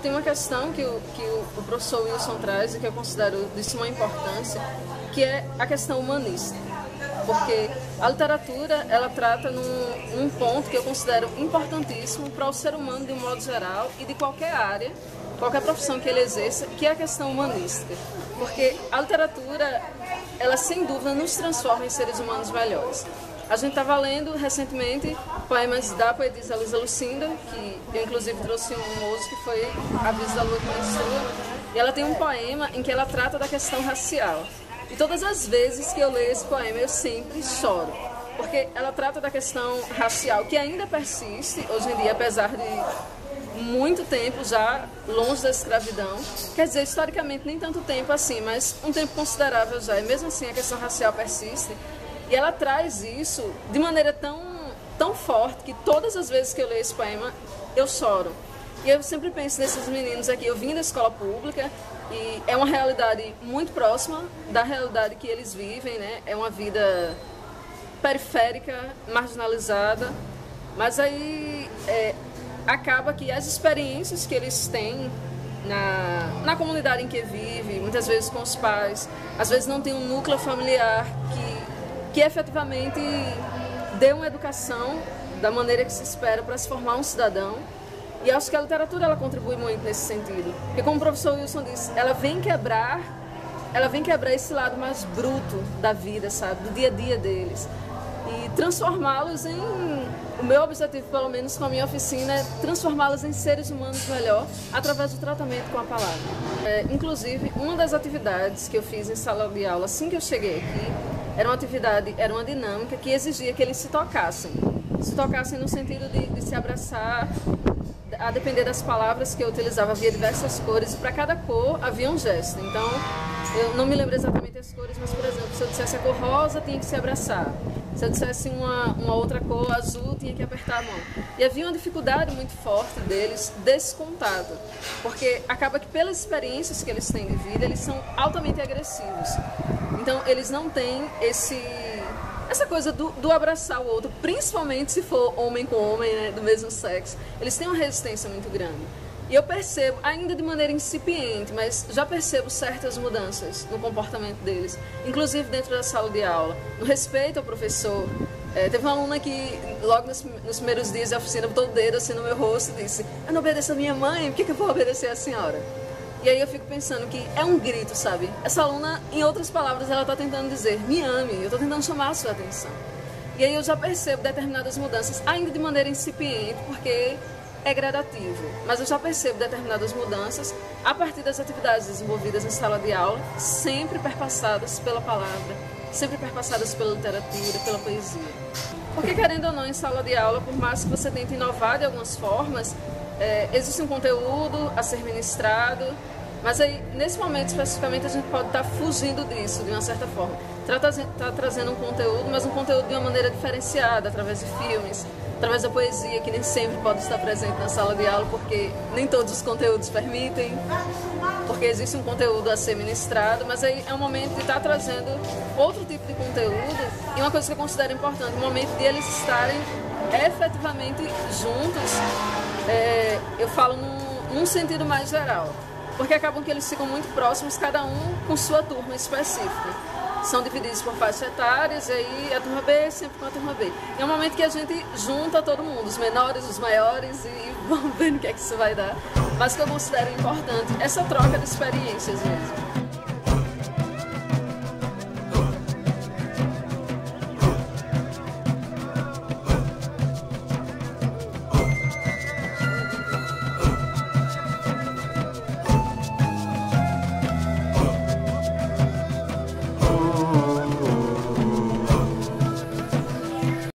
tem uma questão que o professor Wilson traz e que eu considero de suma importância, que é a questão humanista. Porque a literatura, ela trata num ponto que eu considero importantíssimo para o ser humano de um modo geral e de qualquer área, qualquer profissão que ele exerça, que é a questão humanística. Porque a literatura, ela sem dúvida nos transforma em seres humanos melhores. A gente estava lendo recentemente poemas da poetisa Luísa Lucinda, que eu inclusive trouxe um moço que foi A Brisa da Lua que Menstrua, e ela tem um poema em que ela trata da questão racial. E todas as vezes que eu leio esse poema eu sempre choro, porque ela trata da questão racial que ainda persiste hoje em dia, apesar de muito tempo já longe da escravidão. Quer dizer, historicamente nem tanto tempo assim, mas um tempo considerável já, e mesmo assim a questão racial persiste. E ela traz isso de maneira tão forte que todas as vezes que eu leio esse poema eu choro. E eu sempre penso nesses meninos aqui. Eu vim da escola pública e é uma realidade muito próxima da realidade que eles vivem, né? É uma vida periférica, marginalizada, mas aí acaba que as experiências que eles têm na comunidade em que vivem, muitas vezes com os pais, às vezes não tem um núcleo familiar que efetivamente dê uma educação da maneira que se espera para se formar um cidadão. E acho que a literatura ela contribui muito nesse sentido. Porque como o professor Wilson disse, ela vem quebrar esse lado mais bruto da vida, sabe? Do dia a dia deles. E transformá-los em... O meu objetivo, pelo menos com a minha oficina, é transformá-los em seres humanos melhor através do tratamento com a palavra. Inclusive, uma das atividades que eu fiz em sala de aula assim que eu cheguei aqui, era uma dinâmica que exigia que eles se tocassem no sentido de se abraçar, a depender das palavras que eu utilizava, havia diversas cores, e para cada cor havia um gesto. Então, eu não me lembro exatamente as cores, mas, por exemplo, se eu dissesse a cor rosa, tinha que se abraçar. Se eu dissesse uma outra cor, azul, tinha que apertar a mão. E havia uma dificuldade muito forte deles desse contato, porque acaba que pelas experiências que eles têm de vida, eles são altamente agressivos. Então, eles não têm essa coisa do abraçar o outro, principalmente se for homem com homem, né, do mesmo sexo. Eles têm uma resistência muito grande. E eu percebo, ainda de maneira incipiente, mas já percebo certas mudanças no comportamento deles, inclusive dentro da sala de aula, no respeito ao professor. Teve uma aluna que, logo nos primeiros dias da oficina, botou o dedo assim no meu rosto e disse: "Eu não obedeço a minha mãe, por que eu vou obedecer a senhora?" E aí eu fico pensando que é um grito, sabe? Essa aluna, em outras palavras, ela está tentando dizer: "Me ame", eu estou tentando chamar a sua atenção. E aí eu já percebo determinadas mudanças, ainda de maneira incipiente, porque é gradativo, mas eu já percebo determinadas mudanças a partir das atividades desenvolvidas em sala de aula, sempre perpassadas pela palavra, sempre perpassadas pela literatura, pela poesia. Porque, querendo ou não, em sala de aula, por mais que você tente inovar de algumas formas, existe um conteúdo a ser ministrado, mas aí, nesse momento especificamente, a gente pode estar fugindo disso, de uma certa forma. Está trazendo um conteúdo, mas um conteúdo de uma maneira diferenciada, através de filmes, através da poesia, que nem sempre pode estar presente na sala de aula, porque nem todos os conteúdos permitem, porque existe um conteúdo a ser ministrado, mas aí é um momento de estar trazendo outro tipo de conteúdo, e uma coisa que eu considero importante, um momento de eles estarem efetivamente juntos, eu falo num sentido mais geral, porque acabam que eles ficam muito próximos, cada um com sua turma específica. São divididos por faixas etárias, e aí a turma B sempre com a turma B. E é um momento que a gente junta todo mundo, os menores, os maiores, e vamos ver no que é que isso vai dar. Mas que eu considero importante essa troca de experiências mesmo.